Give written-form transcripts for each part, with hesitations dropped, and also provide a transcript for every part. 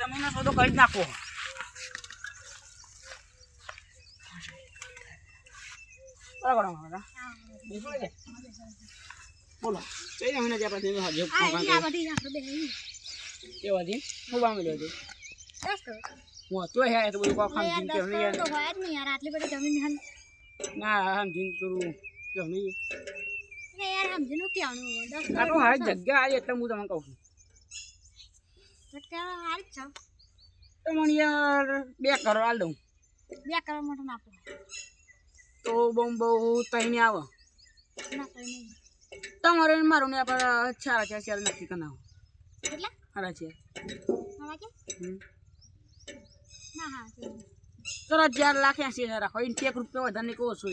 જમીનનો સોદો કરી જ નાખો. બરાબર બીજું છે બોલો કઈ જમીન છે આપણે એ વધી શું ભાવ મળ્યો છે હું તો હે તો બધું કોમ જીન કે નહીં તો હોય જ નહીં યાર આટલી બધી જમીન ના આમ જીન કરું કે નહીં ને યાર આમ જીનું કેવાનું 10 આ તો હારી જગ્યા આવી એટલે હું તમને કહું છું જગ્યા હારી છે તો મને યાર 2 કરોડ આલ દઉં 2 કરોડ માટે ના આપો તો બહુ તઈ ને આવે ના તઈ નહીં તમારે મારું ને આપણે 4 નક્કી કરનાવો કેટલા હારા છે ના હા ચલો 4,80,000 રાખો ઇન 1 રૂપિયા વધારે ને કહો છો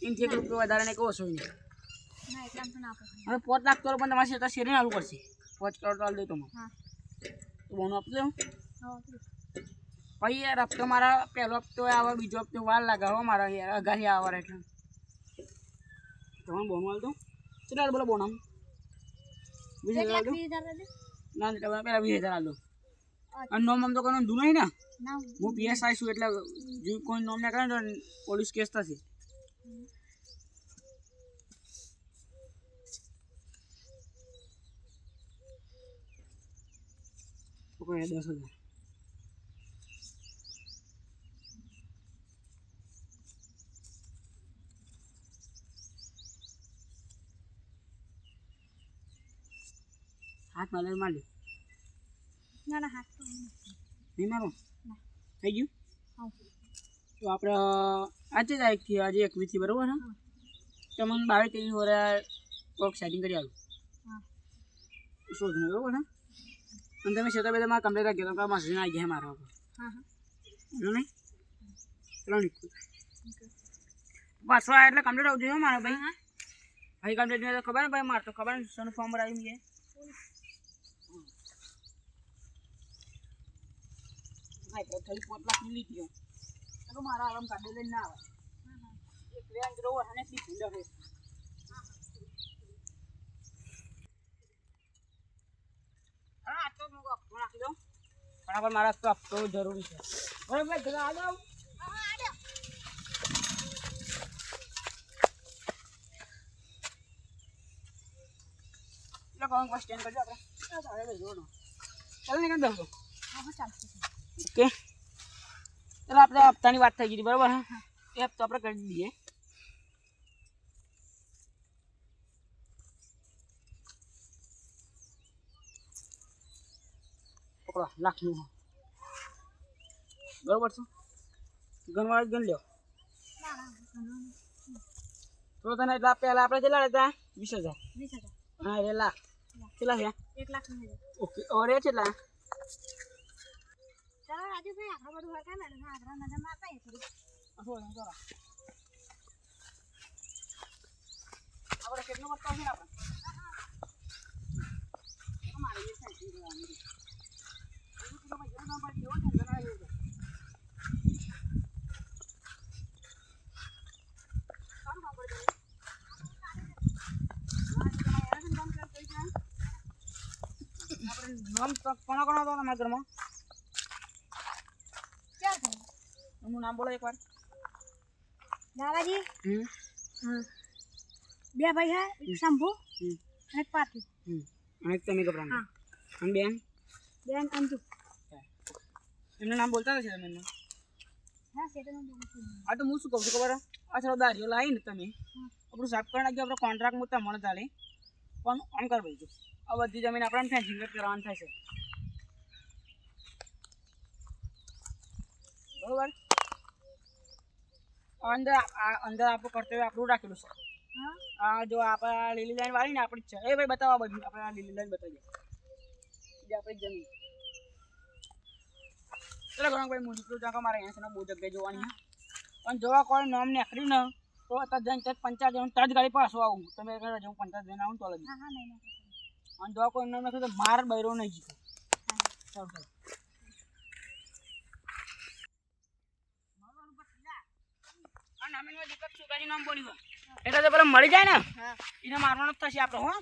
ઇન 1 રૂપિયા વધારે ને કહો છો ના એટલા તો ના આપો હવે 5 લાખ કરોડ પણ તમારે સેતા શેરી આલવું પડશે 5 કરોડ આલ દે તમે હા તો બોનો આપજો હા ભાઈ યાર હપ્તો મારા પહેલો હપ્તો આવે બીજો હપ્તો વાર લગાવો મારા યાર અગાહી આવે એટલે તમને બોનો આલ દો કેટલા બોલો બોનો 20,000 ના તમે પેલા 20,000 આલ દો અને નોમ તો કોનો દૂર નહીં ને હું પીએસઆઈ છું એટલે જો કોઈ નોમ ના કરે તો પોલીસ કેસ થશે ઓકે 10,000 હાથ મારે મારી ના ના હાથ તો નહીં મારો થઈ ગયું તો આપણે આજે જ આવી આજે 21 થી બરાબર ને તો મને 22-23 વર્ષ કોક સેટિંગ કરી આવું હા શોધનું બરાબર ને અને તમે સેટા બે મારા કમ્પ્લેટ રાખજો તો મશીન આવી ગયા મારા હા હા નહીં ચલો નીકળ પાછો એટલે કમ્પ્લેટ આવજો હો મારા ભાઈ ભાઈ કમ્પ્લેટ ને ખબર ને ભાઈ મારે તો ખબર ને સોનું ફોર્મ આવી ગયા હા તો ખાલી 5 લાખ ની લીધી તો મારા આરામ કાઢે લઈને ના આવે એક રેન્જ રોવર અને એટલી ભૂલ છે હા તો હું આપો નાખી દઉં પણ પણ મારા તો આપતો જરૂરી છે બરાબર જરા આ જાવ હા આ જાવ લો કોણ સ્ટેન્ડ કરજો આપણે ચાલે જોડો ચાલ ને કર દો હા ચાલશે ઓકે ચલો આપણે હપ્તાની વાત થઈ ગઈ બરાબર હા એ હપ્તો આપણે કરી દઈએ પકડો લાખનું બરાબર છે ગણવા ગણ લ્યો તો તને એટલા પહેલા આપણે કેટલા લેતા 20,000 હા એ લાખ કેટલા છે 1 લાખ ઓકે ઓરે કેટલા ચાલો રાજુભાઈ આપણે બધું હોય કામ ને આગળ નજર મારતા થોડી અસો ને ચાલો આપણે કેટલો મળતા છે આપણે અમારે એ સાઈડ થી જવાનું એ કિલો માં જેવું નામ પાડી દેવો ને જરા આવ્યો કામ કામ કરી આપણે નામ તો કોણ તો અમારા ઘરમાં હું નામ બોલો એકવાર દાદાજી હા 2 ભાઈ હે એક શંભુ એક પાર્થિવ અને એક તમે ગબરાન હા અને બેન અંજુ એમનું નામ બોલતા નથી તમે એમનું હા સેટલ નામ બોલું છું આ તો હું શું કહું છું ખબર આ ચલો દારીઓ લાવી ને તમે આપણું સાફ કરી નાખી આપણો કોન્ટ્રાક્ટ મોટા મને ચાલે પણ આમ કર ભાઈ આ બધી જમીન આપણને ફેન્સિંગ કરવાનું થાય છે બરોબર અંદર આપણું કર્તવ્ય આપણું રાખેલું છે હા જો આપણે લીલી લાઈન વાળી ને આપણી જ છે એ ભાઈ બતાવવા બધું આપણે આ લીલી લાઈન બતાવી દે આપણી જમીન ચલો ઘણા ભાઈ હું નીકળું જાઉં મારે અહીંયા છે બહુ જગ્યાએ જોવાની પણ જોવા કોઈ નામ નીકળ્યું ને તો અત્યારે જઈને પંચાયત જઈને તજ ગાડી પાછો આવું તમે જવું પંચાયત જઈને આવું તો અલગ અને જોવા કોઈ નામ નથી તો માર બૈરો નહીં જીતો ચાલો એટલે તો પેલા મળી જાય ને એને મારવાનો જ થશે આપણે હો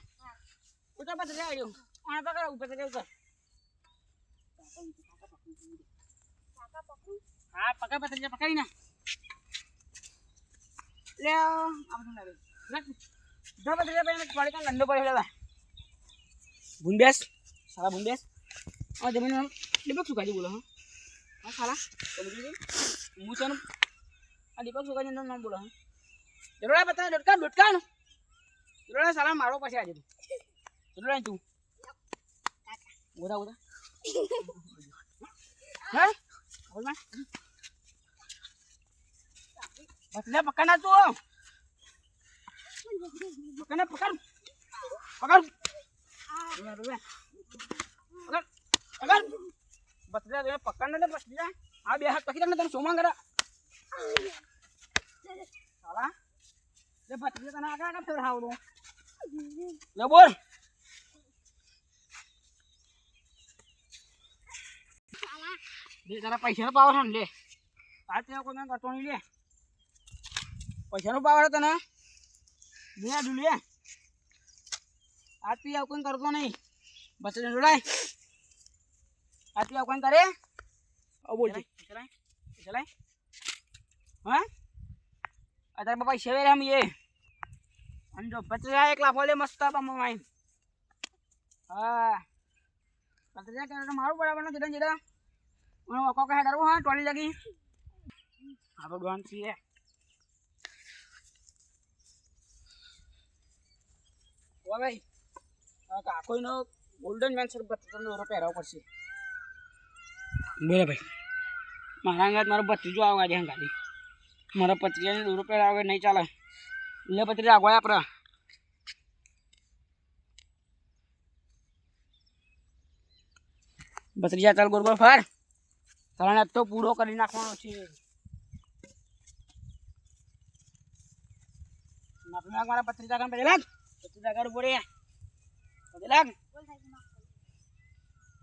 તો પછી લઈ આવ્યો આ પકડ ઉપર કે ઉપર હા પકડ પતંગ પકડી ના લે આ બધું ના રે જો પતંગ પેને પાડી કા લંડો પડે લે ભૂંડેસ સાલા ભૂંડેસ આ જમીન દીપક સુકાજી બોલો હા સાલા સમજી મુચાનો આ દીપક સુકાજી નામ બોલો હા જરોડા પતંગ ડોટકા જરોડા સાલા મારો પછી આજે જરોડા તું ઉડા હા બોલ માં બતલે પકડના તું પકડ પકડ બતલે પકડને બતલે આ બે હાથ પકડી તને સોમાં કરા સાલા લે બતલે તને આગળ ફેર હાવડો લે બોલ દે તારા પૈસાનો પાવર છે ને લે આ તે કોઈ કરતો નહીં લે પૈસાનો પાવર છે તને લે લે આ તું આવું કોઈ કરતો નહીં બચે જોડાય આ તું આવું કોઈ કરે બોલ ચલાય હા અત્યારે બાપા સેવે રે એ અને જો બચે એક લાફો લે મસ્ત બમાઈ હા બચે કે મારું બરાબર ન જડન જડા ઓનો ઓકો કહે ડરો હા ટોલી લાગી આ ભગવાન છે ઓ ભાઈ આ કાકોઈનો ગોલ્ડન મેન સર બત્રીનો ઓરો પહેરાવ પડશે બોલે ભાઈ મારા અંગાત મારો ભત્રીજો આવે આજે ગાડી મારા ભત્રીજાને ઓરો પહેરાવે નહીં ચાલે લે ભત્રીજા આગળ આપણે ભત્રીજા ચાલ ગોળ ગોળ ફાર તાણે તો પૂરો કરી નાખવાનો છે આપણે મારા ભત્રીજા કામ પેલા ભત્રીજા કર પડે લાગ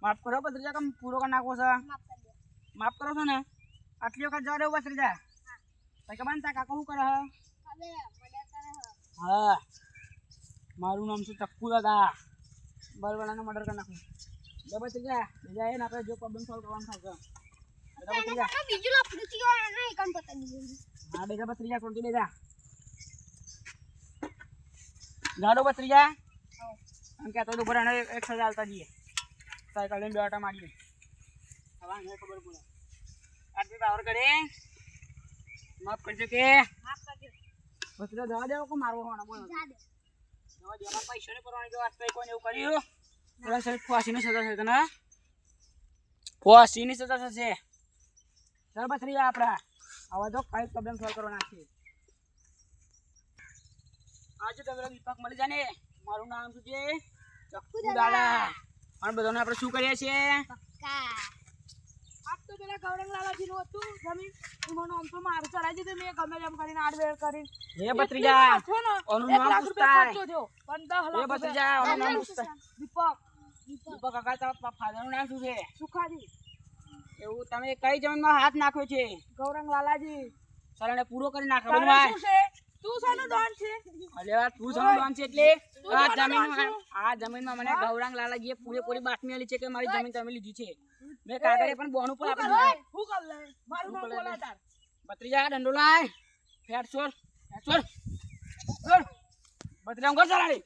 માફ કરો ભત્રીજા કામ પૂરો કરી નાખવો છે માફ કરો છો ને આટલી વખત જવા દેવું ભત્રીજા ભાઈ કબાન તા કાકા શું કરે હા મારું નામ છે ચક્કુ દાદા બરવાળાનો મર્ડર કરી નાખું જો ભત્રીજા બીજા એને આપણે જો પ્રોબ્લેમ સોલ્વ કરવાનું થશે બીજું લાપડું થી નહીં કામ પતા નહીં હા બેજા ભત્રીજા કોણ બેજા ગાડો ભત્રીજા हम क्या तो ऊपर एक सजा डालता जी साइकिल में बेटा मारिए हवा नहीं खबर पड़ा आज भी पावर करे माफ कर दो के माफ कर दो भत्रीजा दवा दे को मारवा होना बोल दवा दे हमारा पैसा नहीं परवाने जो आज पे कोई એવું કર્યું થોડા સર ફાંસીની સજા છે તને ફાંસીની સજા થશે સર ભત્રીજા આપડા આવા તો કઈ પ્રોબ્લેમ સોલ્વ કરવાના છે આજે તમને દીપક મળી જાને મારું નામ શું છે ચક્કુ દાદા અને બધાને આપણે શું કરીએ છીએ પક્કા આપ તો પેલા ગૌરંગ લાલાજી નું હતું જમીન એનું નામ તો મારું ચલાવી દીધું મેં ગમે તેમ કરીને આડવેર કરી હે ભત્રીજા ઓનું નામ પૂછતા હે ભત્રીજા ઓનું નામ પૂછતા દીપક કાકા તારા ફાધરનું નામ શું છે સુખાજી એવું તમે કઈ જમીનમાં હાથ નાખ્યો છે ગૌરંગ લાલાજી સરાને પૂરો કરી નાખો શું છે તું સાનો ડોન છે અલે તું સાનો ડોન છે એટલે આ જમીનમાં મને ગૌરાંગ લાલાજીએ પૂરેપૂરી બાતમી આલી છે કે મારી જમીન તમે લીધી છે મે કાગળે પણ બોન ઉપર આપી દીધું હું કર લે મારું નામ બોલા તાર ભત્રીજા દંડો લાય ફેટ છોડ ભત્રીજા ઘર ચલાડી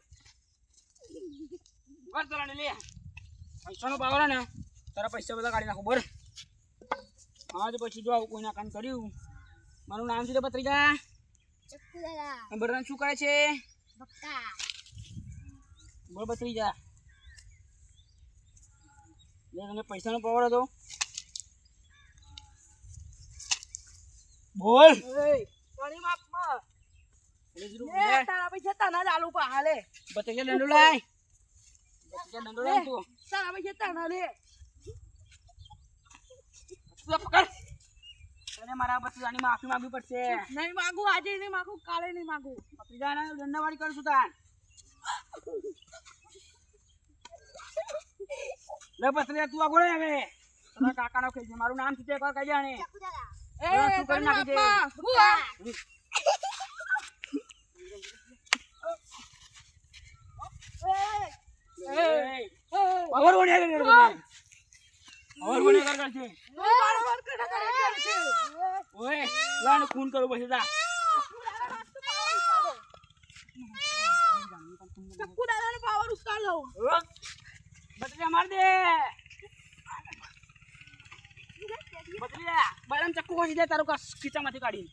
લે પૈસાનો પાવર ને તારા પૈસા બધા કાઢી નાખો બોલ આજ પછી જો આવું કોઈના કામ કર્યું મારું નામ છે ભત્રીજા ચક્કુ દાદા બરન શું કરે છે બક્કા બોલ ભત્રીજા લે તને પૈસાનો પાવર હતો બોલ એ કોની માપમાં લે તારા પૈસા તને જ આલુ પા હાલે ભત્રીજા દંડો લાય ભત્રીજા દંડો લાય તું તારા પૈસા તને લે તું પકડ તને મારા ભત્રીજાની માફી માંગવી પડશે નહીં માંગુ આજે નહીં માંગુ કાલે નહીં માંગુ ભત્રીજાને દંડવાળી કરશું તાન લે ભત્રીજા તું આગળ હવે તારા કાકાનો ખેલ મારું નામ શું છે એકવાર કહી જાણે એ શું કરી નાખી છે ગુનેગાર કરશે ઓય લાને ખૂન કરો પછી જા ચક્કુ દાદાનો પાવર ઉતાર લો બતરિયા માર દે બતરિયા બળમ ચક્કુ કોસી દે તારો ખીચામાંથી કાઢી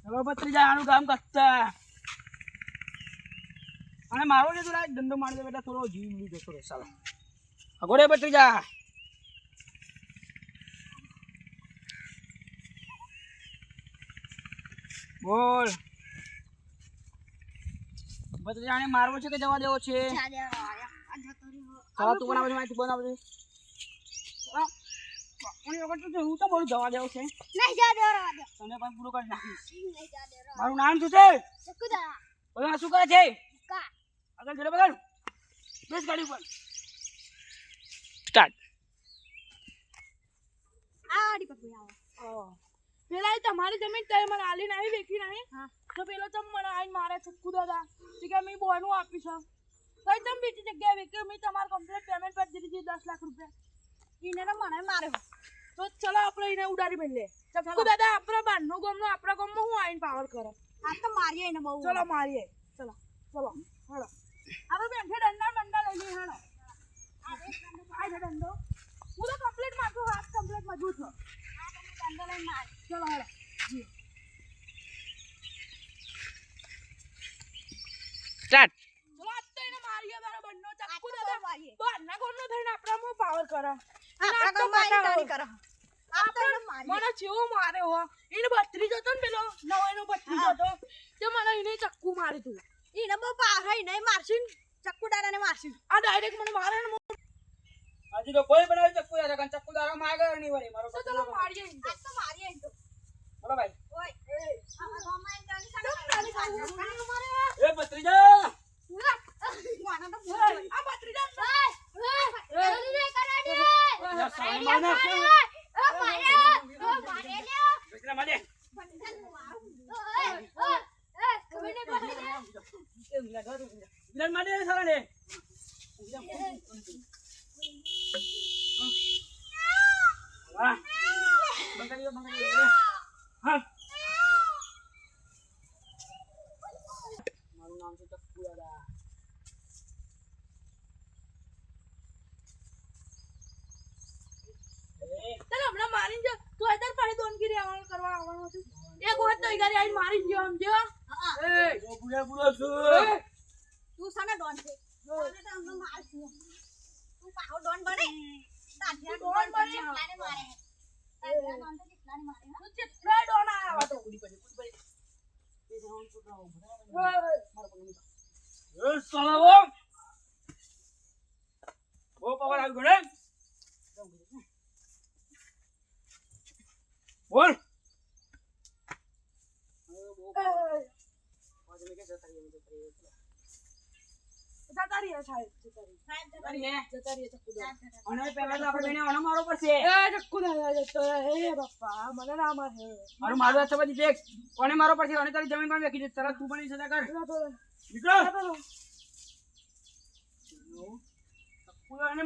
ચલો બતરીજા આનું કામ કરતા અને મારો ને થોડા દંડો મારી દે બેટા થોડો જીવ મળી જતો રે સાલો અગોડે બતરીજા બોલ બતરીજાને મારવો છે કે જવા દેવો છે ચાલો તું બનાવજે માહિતી બનાવજે હું તો બોલું જવા દેવો છે નહીં જા દે રવા દે તને પણ પૂરો કરી નાખીશ નહીં જા દે રવા મારું નામ શું છે ચક્કુ દાદા બધા શું કરે છે કા આગળ જડે બગડ બેસ ગાડી ઉપર સ્ટાર્ટ આડી પકડી આવો પેલા તમારી જમીન તય મને આલી નહીં વેખી નહીં તો પેલો તમ મને આઈને મારે ચક્કુ દાદા કે મેં બોનું આપી છે કઈ તમ બીજી જગ્યાએ વેખી મેં તમાર કમ્પ્લીટ પેમેન્ટ કરી દીધી 10 લાખ રૂપિયા ઈને ને મને માર્યો તો ચલો આપણે એને ઉડાડી મેલે ચક્કુ દાદા આપણા બારનો ગામનો આપણા ગામમાં હું આઈને પાવર કરે આ તો મારીએ એને બહુ ચલો મારીએ ચલો ચલો હળો આપણે બેઠે ડંડા લઈ લઈ હળો આ ડંડો હું તો કમ્પ્લીટ મારું હાથ કમ્પ્લીટ મજબૂત છો આ તમે ડંડો લઈને માર ચલો હળો જી સ્ટાર્ટ ચલો આ તો એને મારીએ બરાબર બંનો ચક્કુ દાદા મારીએ બારના ગામનો થઈને આપણામાં પાવર કરે આપણા ગામમાં આઈને કરે આપણે મને જેવો માર્યો હો એને 32 હતો ને પેલો નવાઈનો 32 હતો તે મને એને ચક્કુ મારી તું એને બહુ પાવર નહીં મારશીન ચક્કુ દાદાને મારશીન આ ડાયરેક્ટ મને મારે ને હજી તો કોઈ બનાવી ચક્કુ યાર કન ચક્કુ દારો માગર નહીં વળી મારો તો ચલો મારીએ આ તો મારીએ તો બોલો ભાઈ ઓય આ ગામમાં એન્ટ્રી સાને મારે એ બત્રીજા આ બત્રીજા યા સામે માને બત્રીજા મારે વિરાટ મારે સાલા ને વાહ બંગાળી હા મારું નામ છે ચક્કુ દાદા ચલો હમણાં મારીને જો તું અત્યારે પાણી દોનગીરી આવવાનું કરવા આવવાનું હતું એક વખત તો ઈગારી આવીને મારીને ગયો સમજ્યો એ પૂરો છું તું સાને ડોન છે મને તો હમણાં મારશું તું પાહો ડોન બને તાજિયા ડોન બને જેટલાને મારે તાજિયા ડોન તો જેટલાને મારે તું જેટલા ડોન આયા તો કુડી પડી એ જવાનું તો મારો પણ એ સાલા વો પાવર આવી ગયો ને બોલ જતારી સાહેબ અને પહેલા તો આપણે બેને આનો મારો પડશે એ ચક્કુ દાદા જતો હે બાપા મને ના મારે મારું મારું હાથ બધી દેખ કોને મારો પડશે અને તારી જમીન પણ વેખી દે તરત તું બની સજા કર નીકળો ચક્કુ દાદાને